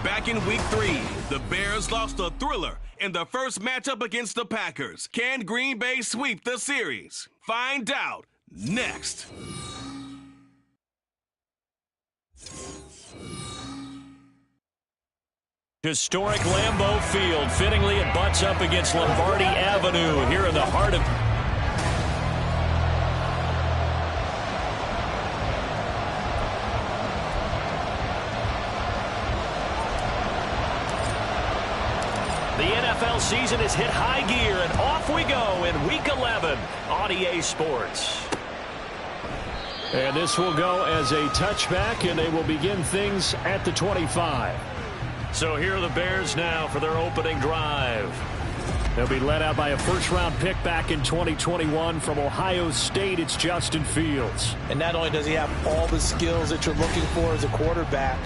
Back in Week 3, the Bears lost a thriller in the first matchup against the Packers. Can Green Bay sweep the series? Find out next. Historic Lambeau Field. Fittingly, it butts up against Lombardi Avenue here in the heart of... The NFL season has hit high gear, and off we go in Week 11 on EA Sports. And this will go as a touchback, and they will begin things at the 25. So here are the Bears now for their opening drive. They'll be led out by a first-round pick back in 2021 from Ohio State. It's Justin Fields. And not only does he have all the skills that you're looking for as a quarterback,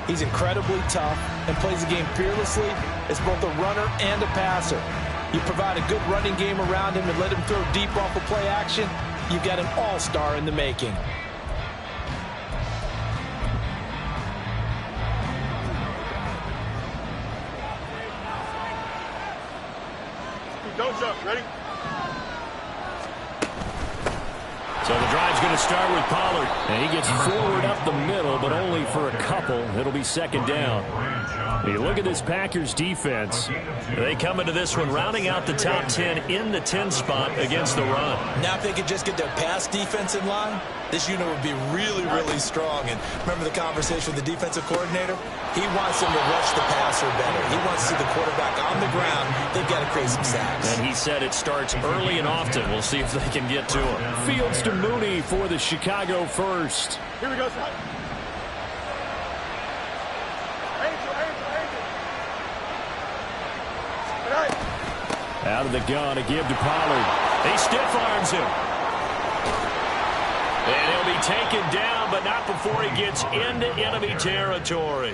he's incredibly tough and plays the game fearlessly as both a runner and a passer. You provide a good running game around him and let him throw deep off of play action, you've got an all-star in the making. Don't jump. Ready? So the drive's going to start with Pollard. And he gets forward up the middle, but only for a couple. It'll be second down. You look at this Packers defense. They come into this one rounding out the top 10 in the 10 spot against the run. Now if they could just get their pass defense in line, this unit would be really, really strong. And remember the conversation with the defensive coordinator? He wants them to rush the passer better. He wants to see the quarterback on the ground. They've got to create some sacks. And he said it starts early and often. We'll see if they can get to him. Fields to Mooney for the Chicago first. Here we go, son. Out of the gun, a give to Pollard. He stiff arms him. And he'll be taken down, but not before he gets into enemy territory.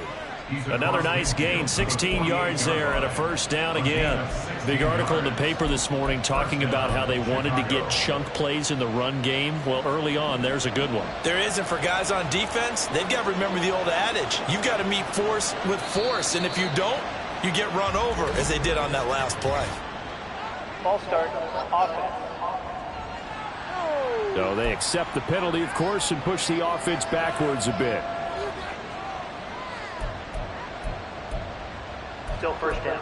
Another nice gain, 16 yards there and a first down again. Big article in the paper this morning talking about how they wanted to get chunk plays in the run game. Well, early on, there's a good one. There isn't for guys on defense. They've got to remember the old adage. You've got to meet force with force, and if you don't, you get run over, as they did on that last play. Ball start, offense. So they accept the penalty, of course, and push the offense backwards a bit. Still first down.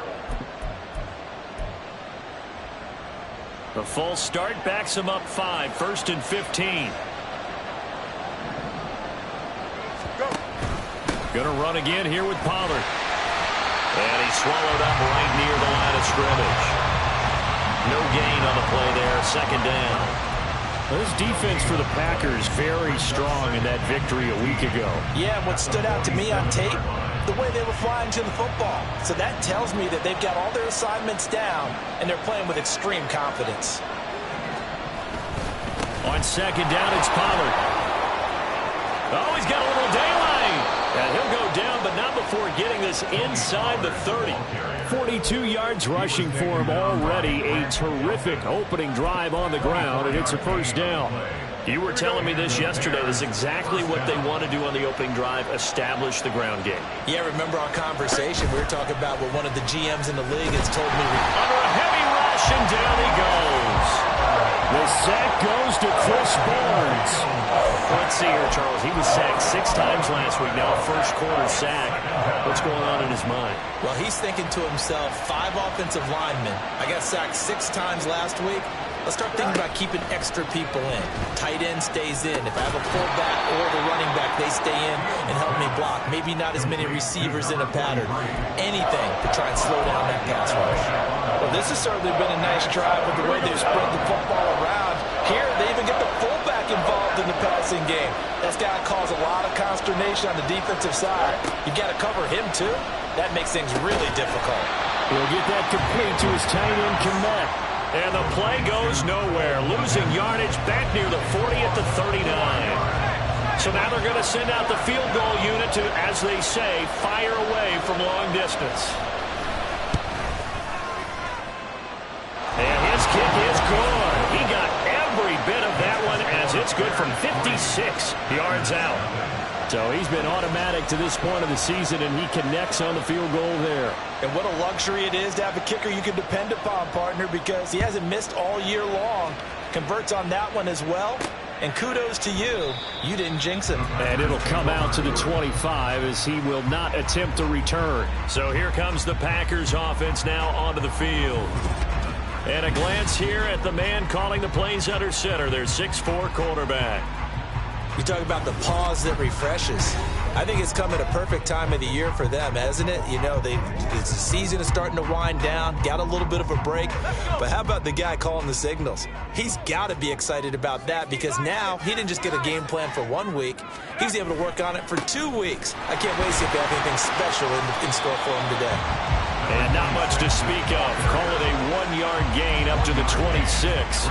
The false start backs him up 5, 1st and 15. Gonna run again here with Pollard. And he's swallowed up right near the line of scrimmage. No gain on the play there, second down. This defense for the Packers very strong in that victory a week ago. Yeah, and what stood out to me on tape, the way they were flying to the football. So that tells me that they've got all their assignments down, and they're playing with extreme confidence. On second down, it's Pollard. Oh, he's got a little daylight. And he'll go down, but not before getting this inside the 30. 42 yards rushing for him already. A terrific opening drive on the ground, and it's a first down. You were telling me this yesterday. This is exactly what they want to do on the opening drive, establish the ground game. Yeah, remember our conversation? We were talking about what one of the GMs in the league has told me. Under a heavy rush, and down he goes. The sack goes to Chris Barnes. Let's see here, Charles. He was sacked 6 times last week. Now a first quarter sack. What's going on in his mind? Well, he's thinking to himself, 5 offensive linemen. I got sacked 6 times last week. Let's start thinking about keeping extra people in. Tight end stays in. If I have a fullback or the running back, they stay in and help me block. Maybe not as many receivers in a pattern. Anything to try and slow down that pass rush. Well, this has certainly been a nice drive with the way they've spread the football around. Here, they even get the fullback involved in the passing game. That's got to cause a lot of consternation on the defensive side. You've got to cover him, too. That makes things really difficult. He'll get that complete to his tight end Kmet. And the play goes nowhere. Losing yardage back near the 40 at the 39. So now they're going to send out the field goal unit to, as they say, fire away from long distance. And his kick is good. He got every bit of that one as it It's good from 56 yards out. So he's been automatic to this point of the season, and he connects on the field goal there. And what a luxury it is to have a kicker you can depend upon, partner, because he hasn't missed all year long. Converts on that one as well. And kudos to you. You didn't jinx him. And it'll come out to the 25 as he will not attempt to return. So here comes the Packers offense now onto the field. And a glance here at the man calling the plays under center, their 6'4" quarterback. You talk about the pause that refreshes. I think it's come at a perfect time of the year for them, hasn't it? You know, the season is starting to wind down, got a little bit of a break. But how about the guy calling the signals? He's got to be excited about that because now he didn't just get a game plan for 1 week. He's able to work on it for 2 weeks. I can't wait to see if they have anything special in store for him today. And not much to speak of. Call it a 1-yard gain up to the 26.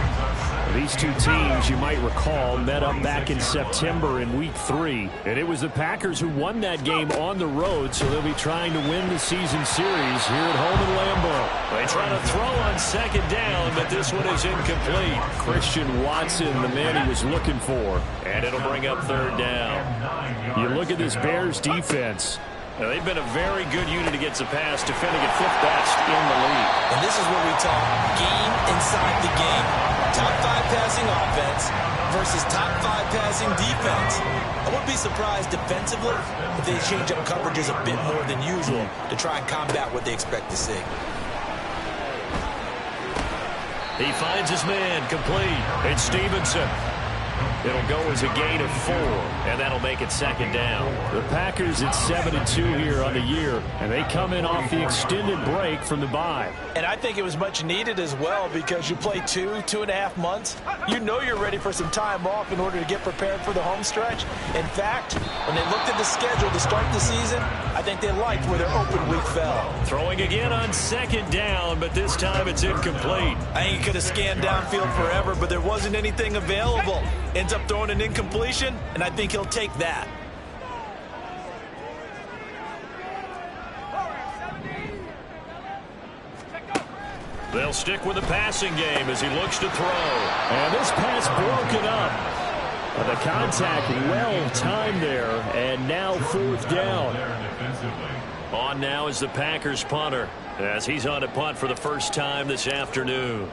These two teams, you might recall, met up back in September in Week 3. And it was the Packers who won that game on the road, so they'll be trying to win the season series here at home in Lambeau. They try to throw on second down, but this one is incomplete. Christian Watson, the man he was looking for. And it'll bring up third down. You look at this Bears defense. Now, they've been a very good unit against the pass, defending at fifth best in the league. And this is what we talk game inside the game. Top 5 passing offense versus top 5 passing defense. I wouldn't be surprised defensively if they change up coverages a bit more than usual to try and combat what they expect to see. He finds his man complete. It's Stevenson. It'll go as a gain of 4, and that'll make it second down. The Packers at 7-2 here on the year, and they come in off the extended break from the bye. And I think it was much needed as well because you play 2.5 months. You know you're ready for some time off in order to get prepared for the home stretch. In fact, when they looked at the schedule to start the season, I think they liked where their open week fell. Throwing again on second down, but this time it's incomplete. I think he could have scanned downfield forever, but there wasn't anything available. Ends up throwing an incompletion, and I think he'll take that. They'll stick with the passing game as he looks to throw. And this pass broken up. The contact well timed there, and now fourth down. On now is the Packers punter as he's on to punt for the first time this afternoon.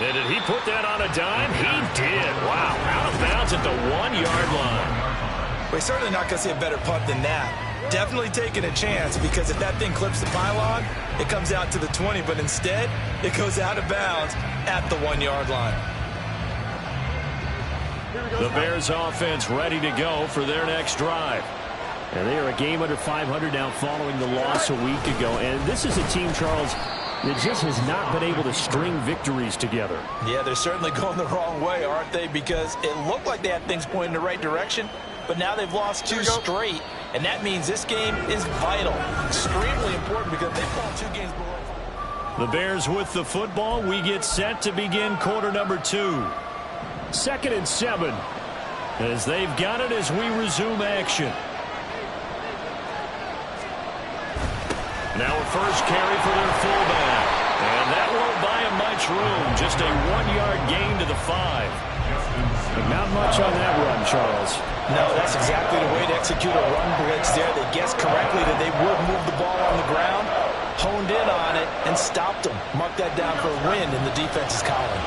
And did he put that on a dime? He did. Wow, out of bounds at the 1-yard line. We're certainly not going to see a better punt than that. Definitely taking a chance because if that thing clips the pylon, it comes out to the 20, but instead, it goes out of bounds at the 1-yard line. The Bears offense ready to go for their next drive. And they are a game under 500 now following the loss a week ago. And this is a team, Charles, that just has not been able to string victories together. Yeah, they're certainly going the wrong way, aren't they? Because it looked like they had things pointing in the right direction, but now they've lost 2 straight. And that means this game is vital. Extremely important because they've fallen 2 games below. The Bears with the football. We get set to begin quarter number 2. 2nd and 7 as they've got it as we resume action. Now a first carry for their fullback. And that won't buy him much room. Just a 1-yard gain to the 5. But not much on that run, Charles. No, that's exactly the way to execute a run blitz there. They guessed correctly that they would move the ball on the ground, honed in on it, and stopped them. Mark that down for a win in the defense's column.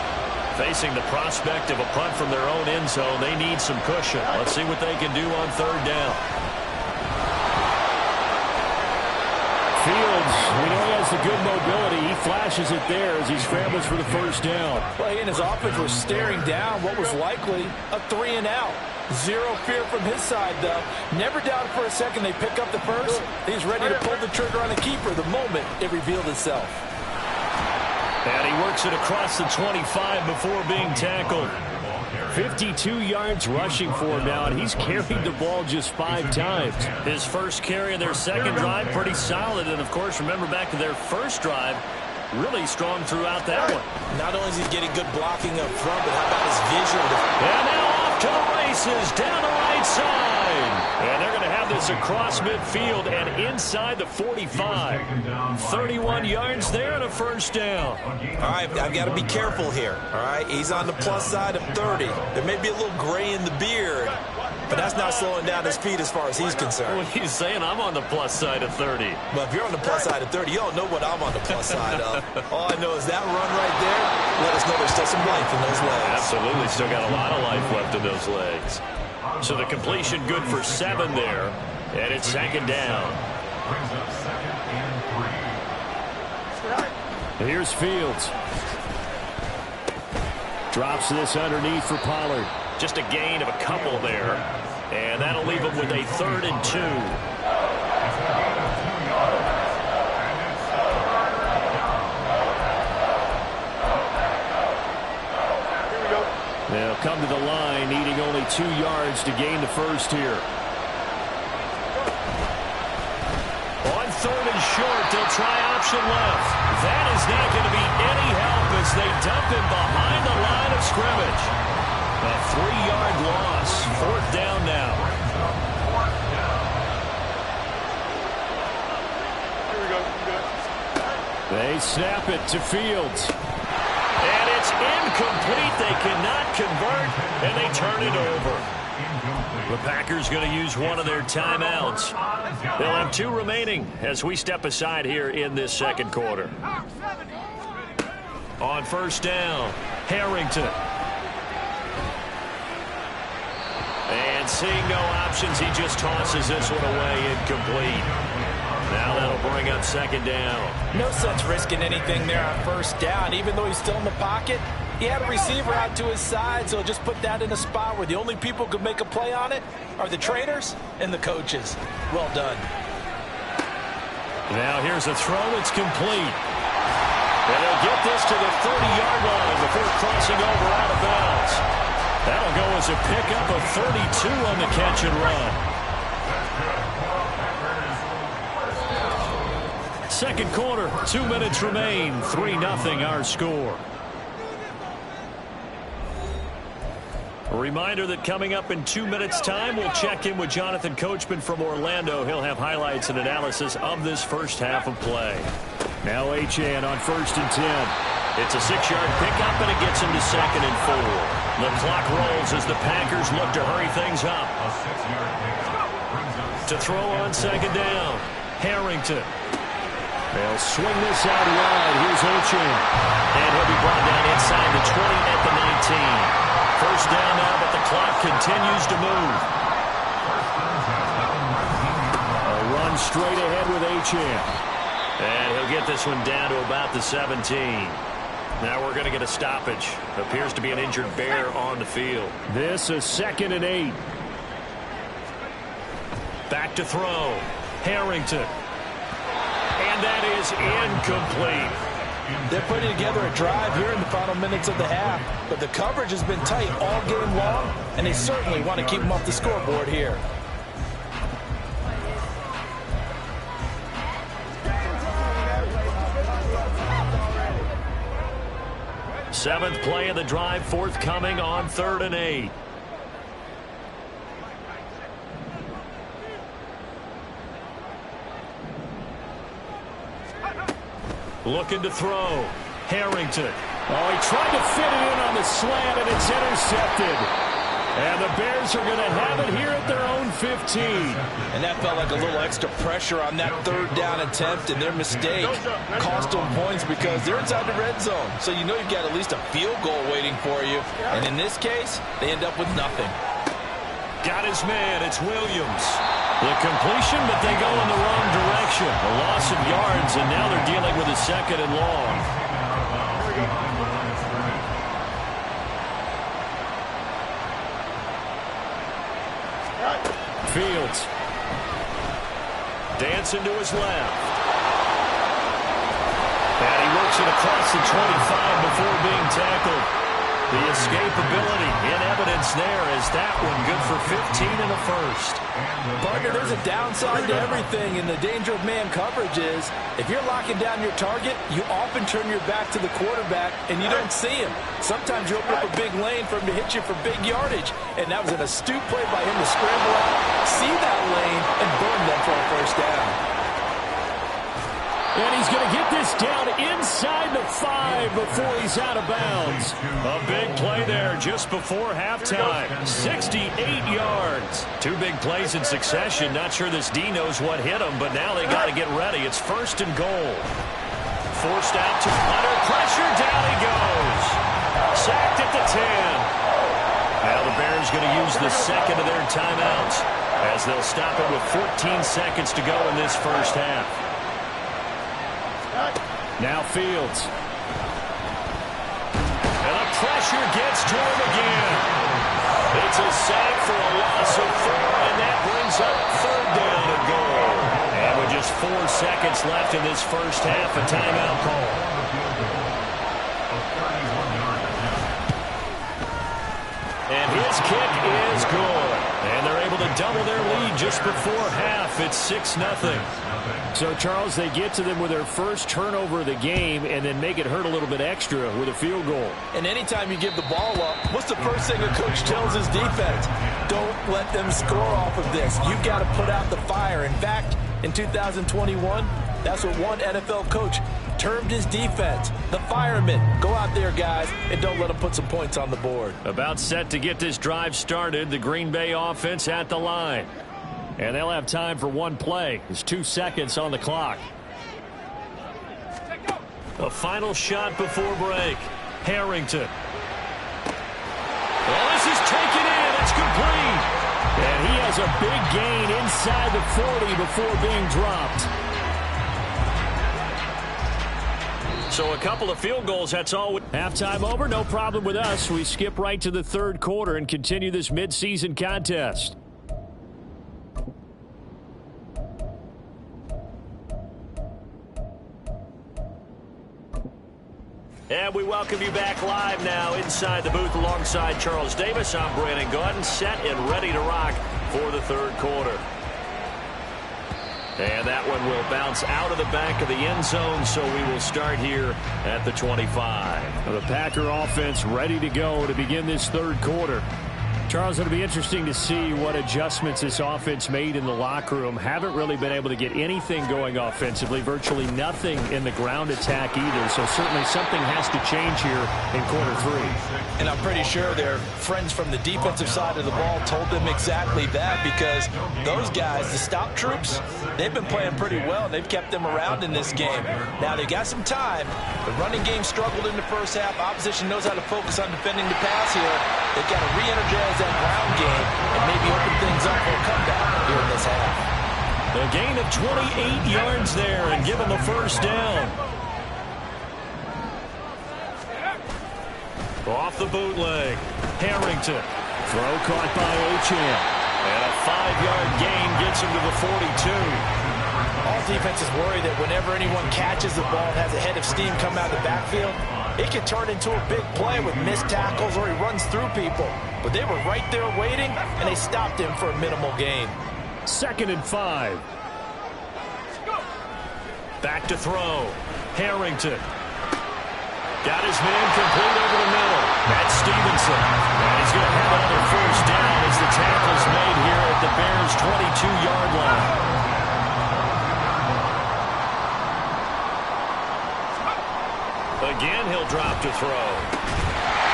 Facing the prospect of a punt from their own end zone, they need some cushion. Let's see what they can do on third down. Fields, we know he has the good mobility. He flashes it there as he scrambles for the first down. Well, he and his offense were staring down what was likely a 3-and-out. Zero fear from his side, though. Never doubted for a second they pick up the first. He's ready to pull the trigger on the keeper the moment it revealed itself. And he works it across the 25 before being tackled. 52 yards rushing for him now, and he's carried the ball just 5 times. His first carry of their second drive, pretty solid. And, of course, remember back to their first drive, really strong throughout that one. Not only is he getting good blocking up front, but how about his vision? And now off off to the races down the right side. And they're going to have this across midfield and inside the 45. 31 yards there and a first down. All right, I've got to be careful here. All right, he's on the plus side of 30. There may be a little gray in the beard, but that's not slowing down his feet as far as he's concerned. Well, he's saying I'm on the plus side of 30. But if you're on the plus side of 30, you don't know what I'm on the plus side of. All I know is that run right there, let us know there's still some life in those legs. Absolutely, still got a lot of life left in those legs. So the completion good for 7 there, and it's second down. Here's Fields. Drops this underneath for Pollard. Just a gain of a couple there, and that'll leave him with a 3rd and 2. They'll come to the line, needing only 2 yards to gain the first here. On 3rd and short, they'll try option left. That is not going to be any help as they dump him behind the line of scrimmage. A 3-yard loss. 4th down now. Here we go. They snap it to Fields. And it's incomplete. They cannot convert, and they turn it over. The Packers going to use one of their timeouts. They'll have 2 remaining as we step aside here in this second quarter. On 1st down, Harrington. And seeing no options, he just tosses this one away incomplete. Now that'll bring up 2nd down. No sense risking anything there on 1st down. Even though he's still in the pocket, he had a receiver out to his side, so just put that in a spot where the only people who could make a play on it are the trainers and the coaches. Well done. Now here's a throw. It's complete. And they'll get this to the 30-yard line before crossing over out of bounds. That'll go as a pickup of 32 on the catch and run. Second quarter, 2 minutes remain. 3-0 our score. A reminder that coming up in 2 minutes' time, we'll check in with Jonathan Coachman from Orlando. He'll have highlights and analysis of this first half of play. Now Achane on 1st and 10. It's a 6-yard pickup, and it gets him to 2nd and 4. The clock rolls as the Packers look to hurry things up. To throw on 2nd down, Harrington. They'll swing this out wide. Here's Achane. And he'll be brought down inside the 20 at the 19. First down now, but the clock continues to move. A run straight ahead with Achane. And he'll get this one down to about the 17. Now we're going to get a stoppage. Appears to be an injured Bear on the field. This is 2nd and 8. Back to throw. Harrington. And that is incomplete. They're putting together a drive here in the final minutes of the half, but the coverage has been tight all game long, and they certainly want to keep them off the scoreboard here. Seventh play of the drive forthcoming on 3rd and 8. Looking to throw. Harrington. Oh, he tried to fit it in on the slant, and it's intercepted. And the Bears are going to have it here at their own 15. And that felt like a little extra pressure on that 3rd down attempt, and their mistake cost them points because they're inside the red zone. So you know you've got at least a field goal waiting for you. And in this case, they end up with nothing. Got his man. It's Williams. The completion, but they go in the wrong direction. A loss of yards, and now they're dealing with a 2nd and long. Fields. Dancing to his left. And he works it across the 25 before being tackled. The escapability in evidence there as that one good for 15 in the first. Partner, there's a downside to everything, and the danger of man coverage is if you're locking down your target, you often turn your back to the quarterback and you don't see him. Sometimes you open up a big lane for him to hit you for big yardage, and that was an astute play by him to scramble out, see that lane, and burn them for a first down. And he's going to get this down inside the 5 before he's out of bounds. A big play there just before halftime. 68 yards. 2 big plays in succession. Not sure this D knows what hit him, but now they got to get ready. It's 1st and goal. Forced out to under pressure. Down he goes. Sacked at the 10. Now the Bears going to use the second of their timeouts as they'll stop it with 14 seconds to go in this first half. Now Fields. And the pressure gets to him again. It's a sack for a loss of 4, and that brings up 3rd down and goal. And with just 4 seconds left in this first half, a timeout call. And his kick is good. And they're able to double their lead just before half. It's 6-0. So, Charles, they get to them with their first turnover of the game and then make it hurt a little bit extra with a field goal. And anytime you give the ball up, what's the first thing a coach tells his defense? Don't let them score off of this. You've got to put out the fire. In fact, in 2021, that's what one NFL coach termed his defense. The firemen. Go out there, guys, and don't let them put some points on the board. About set to get this drive started. The Green Bay offense at the line. And they'll have time for one play. There's 2 seconds on the clock. A final shot before break. Harrington. Well, this is taken in. It's complete. And he has a big gain inside the 40 before being dropped. So a couple of field goals, that's all. Halftime over, no problem with us. We skip right to the 3rd quarter and continue this midseason contest. And we welcome you back live now inside the booth alongside Charles Davis. I'm Brandon Gordon, set and ready to rock for the 3rd quarter. And that one will bounce out of the back of the end zone, so we will start here at the 25. The Packer offense ready to go to begin this 3rd quarter. Charles, it'll be interesting to see what adjustments this offense made in the locker room. Haven't really been able to get anything going offensively, virtually nothing in the ground attack either. So certainly something has to change here in quarter 3. And I'm pretty sure their friends from the defensive side of the ball told them exactly that, because those guys, the stop troops, they've been playing pretty well, and they've kept them around in this game. Now, they got some time. The running game struggled in the first half. Opposition knows how to focus on defending the pass here. They've got to re-energize that ground game and maybe open things up for a comeback here in this half. A gain of 28 yards there and give them the first down. Off the bootleg. Harrington. Throw caught by Achane. And a 5-yard gain gets him to the 42. All defenses worry that whenever anyone catches the ball and has a head of steam come out of the backfield, it can turn into a big play with missed tackles or he runs through people. But they were right there waiting, and they stopped him for a minimal gain. 2nd and 5. Back to throw. Harrington. Got his man complete over the middle. That's Stevenson. And he's going to have another first down as the tackle's made here at the Bears' 22-yard line. Again, he'll drop to throw.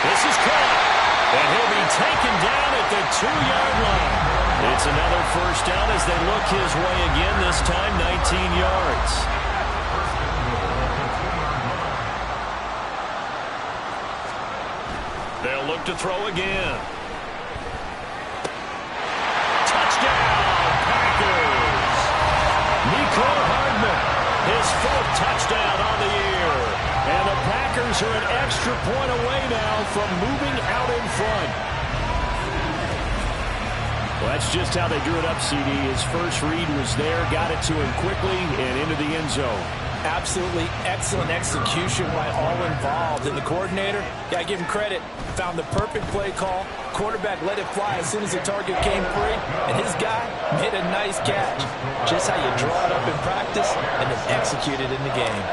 This is caught. And he'll be taken down at the 2-yard line. It's another first down as they look his way again, this time 19 yards. They'll look to throw again. Touchdown, Packers. Nico Hardman, his 4th touchdown on the year. And the Packers are an extra point away now from moving out in front. Well, that's just how they drew it up, CD. His first read was there, got it to him quickly and into the end zone. Absolutely excellent execution by all involved. And the coordinator, gotta give him credit, found the perfect play call. Quarterback let it fly as soon as the target came free, and his guy made a nice catch. Just how you draw it up in practice and then execute it in the game.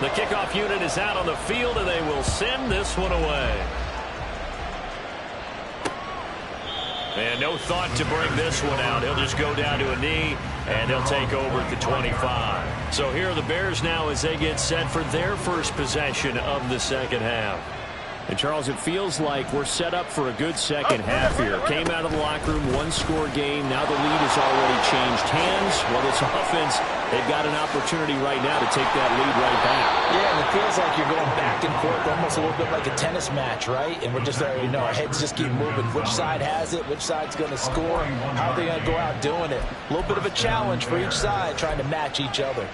The kickoff unit is out on the field, and they will send this one away. And no thought to bring this one out. He'll just go down to a knee, and he'll take over at the 25. So here are the Bears now as they get set for their first possession of the second half. And, Charles, it feels like we're set up for a good second half here. Came out of the locker room, one-score game. Now the lead has already changed hands. Well, this offense, they've got an opportunity right now to take that lead right back. Yeah, and it feels like you're going back and forth, almost a little bit like a tennis match, right? And we're just already know our heads just keep moving. Which side has it? Which side's going to score? How are they going to go out doing it? A little bit of a challenge for each side, trying to match each other.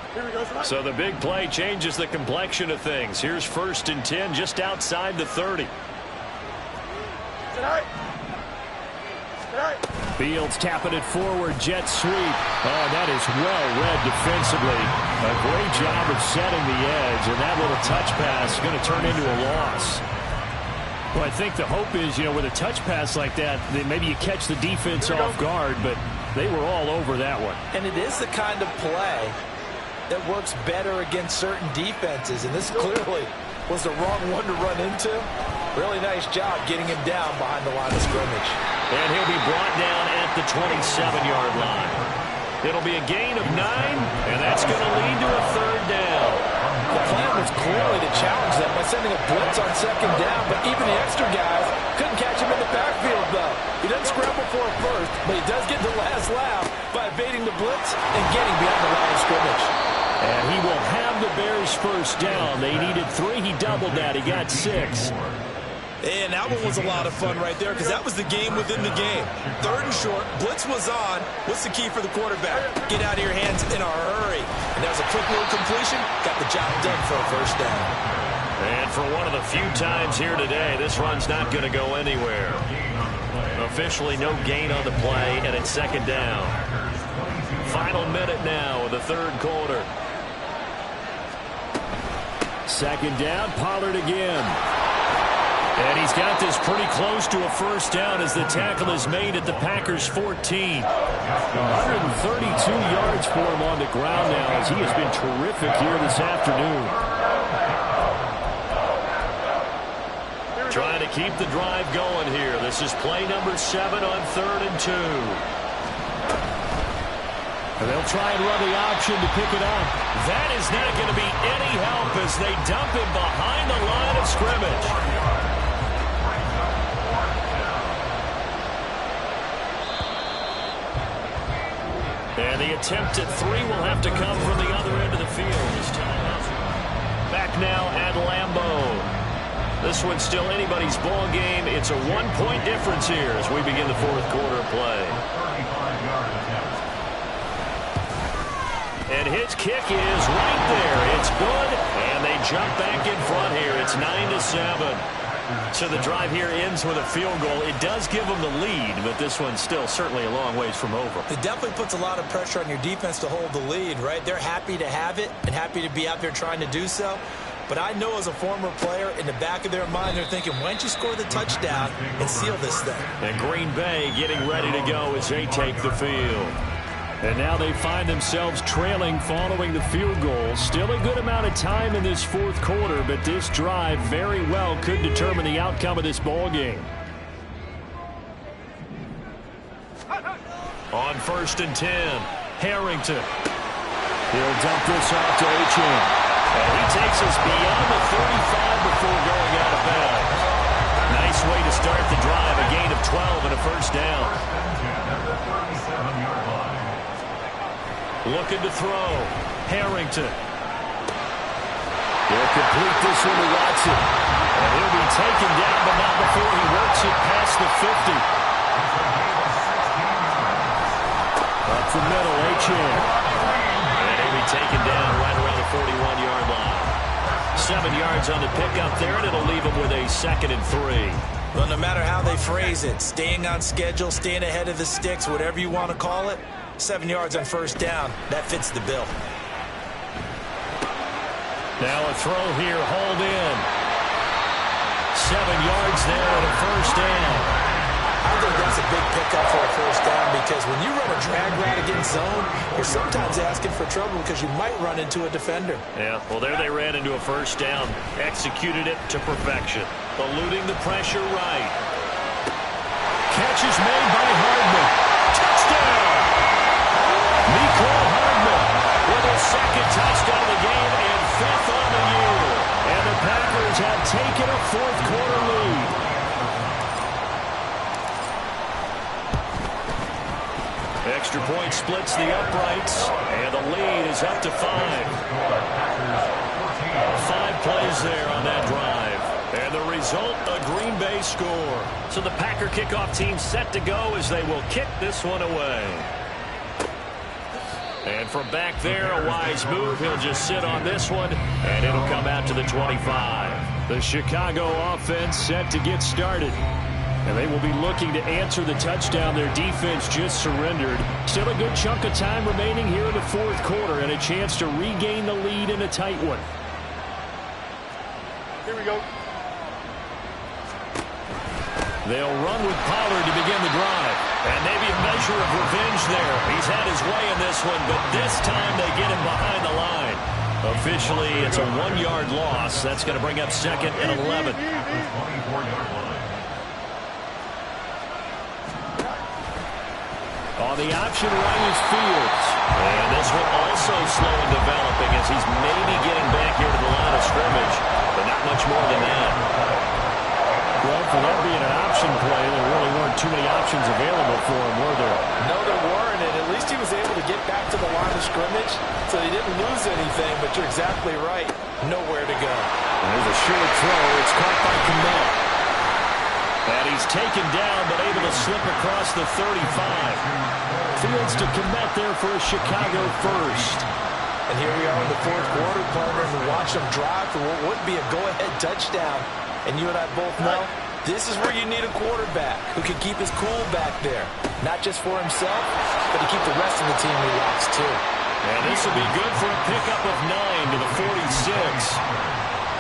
So the big play changes the complexion of things. Here's 1st and 10 just outside the 30. Fields tapping it forward, jet sweep. Oh, that is well read defensively. A great job of setting the edge, and that little touch pass is going to turn into a loss. Well, I think the hope is, with a touch pass like that, that maybe you catch the defense off guard, but they were all over that one. And it is the kind of play that works better against certain defenses, and this clearly was the wrong one to run into. Really nice job getting him down behind the line of scrimmage. And he'll be brought down at the 27-yard line. It'll be a gain of 9, and that's going to lead to a 3rd down. The plan was clearly to challenge them by sending a blitz on 2nd down, but even the extra guys couldn't catch him in the backfield, though. He doesn't scramble for a first, but he does get the last laugh by evading the blitz and getting beyond the line of scrimmage. And he will have the Bears' 1st down. They needed 3. He doubled that. He got 6. And that one was a lot of fun right there because that was the game within the game. 3rd and short, blitz was on. What's the key for the quarterback? Get out of your hands in a hurry. And that was a quick little completion. Got the job done for a 1st down. And for one of the few times here today, this run's not going to go anywhere. Officially no gain on the play, and it's 2nd down. Final minute now of the 3rd quarter. 2nd down, Pollard again. And he's got this pretty close to a 1st down as the tackle is made at the Packers' 14. 132 yards for him on the ground now as he has been terrific here this afternoon. Trying to keep the drive going here. This is play number 7 on 3rd and 2. And they'll try and run the option to pick it up. That is not going to be any help as they dump him behind the line of scrimmage. And the attempt at 3 will have to come from the other end of the field this time. Back now at Lambeau. This one's still anybody's ball game. It's a 1-point difference here as we begin the 4th quarter of play. And his kick is right there. It's good, and they jump back in front here. It's 9-7. So the drive here ends with a field goal. It does give them the lead, but this one's still certainly a long ways from over. It definitely puts a lot of pressure on your defense to hold the lead, right? They're happy to have it and happy to be out there trying to do so. But I know as a former player, in the back of their mind, they're thinking, why don't you score the touchdown and seal this thing? And Green Bay getting ready to go as they take the field. And now they find themselves trailing following the field goal. Still a good amount of time in this 4th quarter, but this drive very well could determine the outcome of this ball game. On 1st and 10, Harrington. He'll dump this off to Achane. And he takes us beyond the 35 before going out of bounds. Nice way to start the drive, a gain of 12 and a 1st down. Looking to throw. Harrington. He'll complete this one to Watson. And he'll be taken down, but not before he works it past the 50. Up the middle, Achane. And he'll be taken down right around the 41-yard line. 7 yards on the pickup there, and it'll leave him with a 2nd and 3. Well, no matter how they phrase it, staying on schedule, staying ahead of the sticks, whatever you want to call it, 7 yards on 1st down, that fits the bill. Now a throw here, hold in. 7 yards there and a first down. I think that's a big pickup for a first down because when you run a drag route against zone, you're sometimes asking for trouble because you might run into a defender. Yeah, well, there they ran into a first down. Executed it to perfection. Eluding the pressure right. Catch is made by Hardman. Touchdown! Mecole Hardman with his second touchdown of the game and 5th on the year. And the Packers have taken a 4th quarter lead. Extra point splits the uprights, and the lead is up to 5. 5 plays there on that drive. And the result, a Green Bay score. So the Packer kickoff team set to go as they will kick this one away. And from back there, a wise move. He'll just sit on this one, and it'll come out to the 25. The Chicago offense set to get started. And they will be looking to answer the touchdown their defense just surrendered. Still a good chunk of time remaining here in the 4th quarter and a chance to regain the lead in a tight one. Here we go. They'll run with Pollard to begin the drive. And maybe a measure of revenge there. He's had his way in this one, but this time they get him behind the line. Officially, it's a 1-yard loss. That's going to bring up 2nd and 11. On the option right is Fields. And this one also slow in developing as he's maybe getting back here to the line of scrimmage, but not much more than that. Well, for that being an option play, there really weren't too many options available for him, were there? No, there weren't, and at least he was able to get back to the line of scrimmage, so he didn't lose anything, but you're exactly right. Nowhere to go. And there's a short throw. It's caught by Kmet. And he's taken down, but able to slip across the 35. Fields to Kmet there for a Chicago first. And here we are in the 4th quarter, partner, and watch them drive for what would be a go-ahead touchdown. And you and I both know this is where you need a quarterback who can keep his cool back there. Not just for himself, but to keep the rest of the team relaxed too. And this will be good for a pickup of 9 to the 46.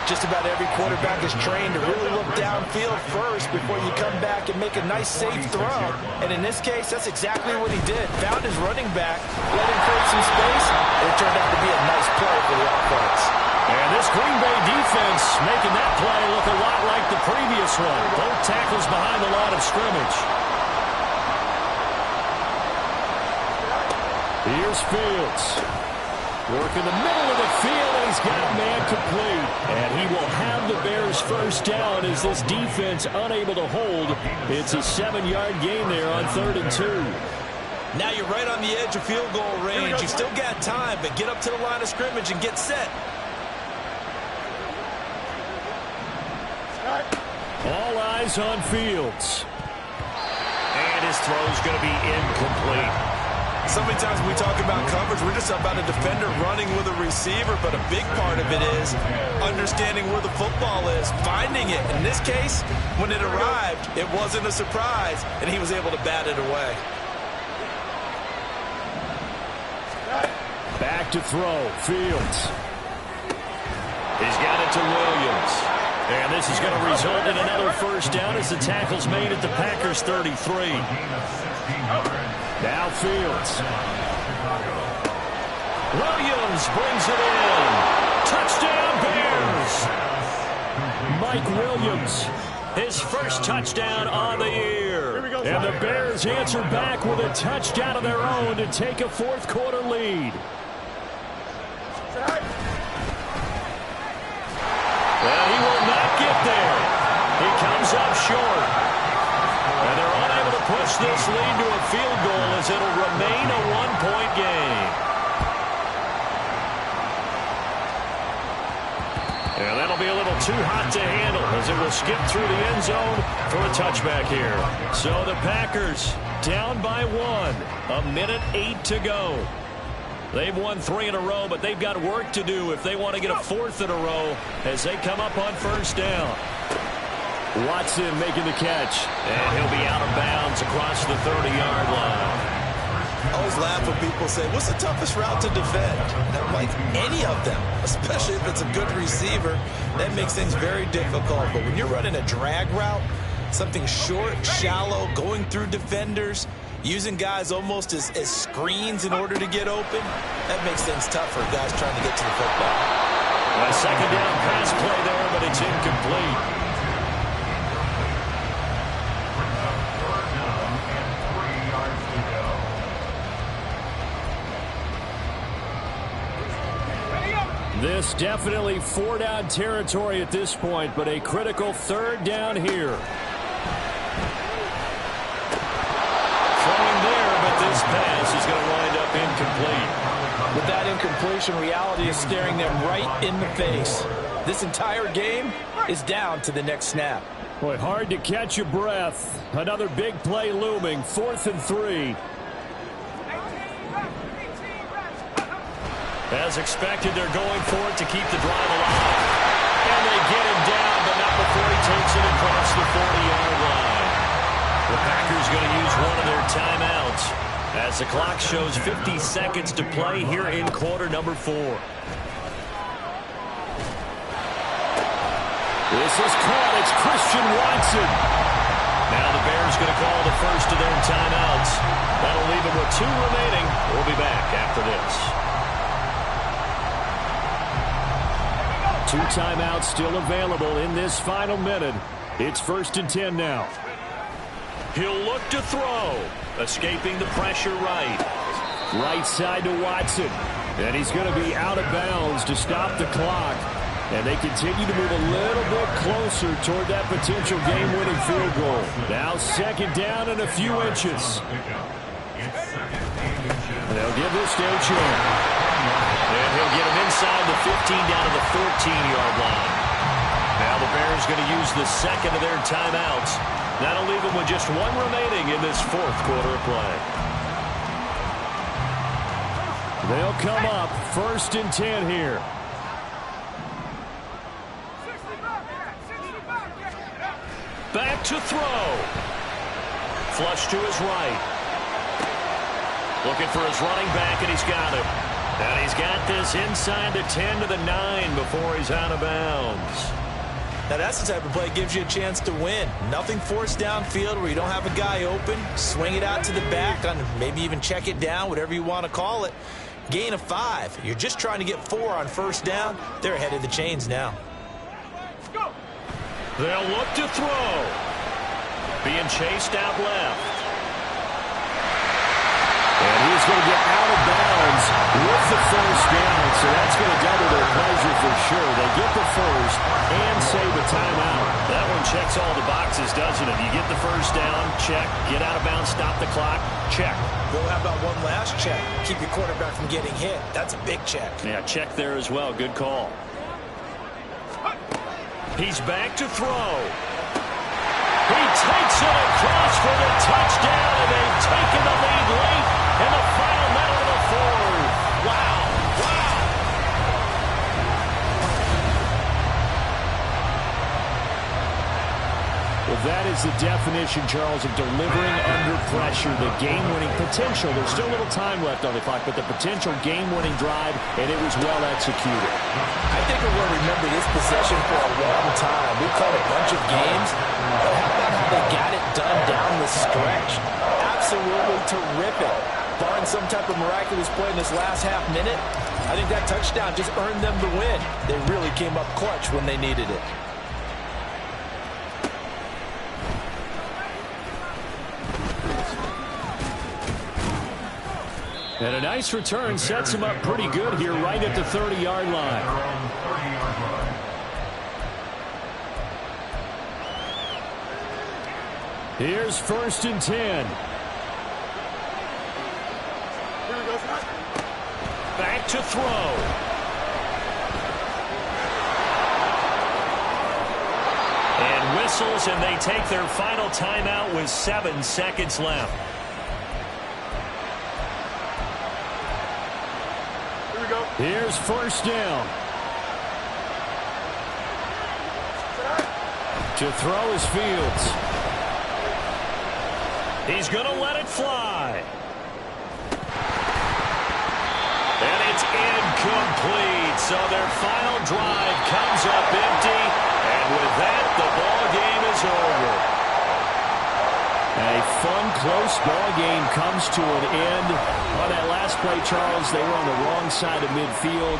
Just about every quarterback is trained to really look downfield first before you come back and make a nice, safe throw. And in this case, that's exactly what he did. Found his running back, let him create some space, and it turned out to be a nice play for the offense. And this Green Bay defense making that play look a lot like the previous one. Both tackles behind the line of scrimmage. Here's Fields. Work in the middle of the field, and he's got man complete. And he will have the Bears first down as this defense unable to hold. It's a 7-yard gain there on 3rd and 2. Now you're right on the edge of field goal range. You still got time, but get up to the line of scrimmage and get set. All eyes on Fields. And his throw's going to be incomplete. So many times when we talk about coverage, we're just about a defender running with a receiver, but a big part of it is understanding where the football is, finding it. In this case, when it arrived, it wasn't a surprise, and he was able to bat it away. Back to throw, Fields. He's got it to Williams. And this is going to result in another first down as the tackle's made at the Packers' 33. Now Fields. Williams brings it in. Touchdown Bears. Mike Williams, his first touchdown on the year. And the Bears answer back with a touchdown of their own to take a 4th quarter lead. Well, he will not get there. He comes up short. And they're unable to push this lead to a field goal as it'll remain a 1-point game. And that'll be a little too hot to handle as it will skip through the end zone for a touchback here. So the Packers down by 1. 1:08 to go. They've won 3 in a row, but they've got work to do if they want to get a 4th in a row as they come up on first down. Watson making the catch, and he'll be out of bounds across the 30-yard line. A always laugh when people say, what's the toughest route to defend? And I'm like, any of them, especially if it's a good receiver. That makes things very difficult. But when you're running a drag route, something short, shallow, going through defenders, using guys almost as screens in order to get open, that makes things tough for guys trying to get to the football. A second down pass play there, but it's incomplete. This definitely 4-down territory at this point, but a critical 3rd down here. Throwing there, but this pass is going to wind up incomplete. With that incompletion, reality is staring them right in the face. This entire game is down to the next snap. Boy, hard to catch your breath. Another big play looming, 4th and 3. As expected, they're going for it to keep the drive alive. And they get him down, but not before he takes it across the 40-yard line. The Packers going to use one of their timeouts as the clock shows 50 seconds to play here in quarter number 4. This is caught. It's Christian Watson. Now the Bears going to call the first of their timeouts. That'll leave them with 2 remaining. We'll be back after this. 2 timeouts still available in this final minute. It's 1st and 10 now. He'll look to throw. Escaping the pressure right. Right side to Watson. And he's going to be out of bounds to stop the clock. And they continue to move a little bit closer toward that potential game-winning field goal. Now 2nd down and a few inches. They'll give this to O'Chan. And he'll get him inside the 15 down to the 14-yard line. Now the Bears going to use the second of their timeouts. That'll leave them with just 1 remaining in this 4th quarter of play. They'll come up 1st and 10 here. Back to throw. Flush to his right. Looking for his running back, and he's got him. And he's got this inside the 10 to the 9 before he's out of bounds. Now that's the type of play that gives you a chance to win. Nothing forced downfield where you don't have a guy open. Swing it out to the back, on maybe even check it down, whatever you want to call it. Gain of 5. You're just trying to get 4 on 1st down. They're ahead of the chains now. They'll look to throw. Being chased out left. And he's going to get out of bounds with the 1st down, so that's going to double their pleasure for sure. They get the 1st and save a timeout. That one checks all the boxes, doesn't it? You get the 1st down, check. Get out of bounds, stop the clock, check. Well, how about one last check? Keep your quarterback from getting hit. That's a big check. Yeah, check there as well. Good call. He's back to throw. He takes it across for the touchdown, and they've taken the lead late in the final minute of the 4th. Wow. Well, that is the definition, Charles, of delivering under pressure. The game-winning potential. There's still a little time left on the clock, but the potential game-winning drive, and it was well executed. I think we're going to remember this possession for a long time. We've caught a bunch of games, but how about how they got it done down the stretch? Absolutely terrific. Barring some type of miraculous play in this last half minute, I think that touchdown just earned them the win. They really came up clutch when they needed it. And a nice return sets him up pretty good here right at the 30-yard line. Here's 1st and 10. Back to throw. And whistles, and they take their final timeout with 7 seconds left. Here's 1st down. To throw is Fields. He's going to let it fly. shot incomplete. So their final drive comes up empty. And with that, the ball game is over. A fun, close ball game comes to an end. On that last play, Charles, they were on the wrong side of midfield.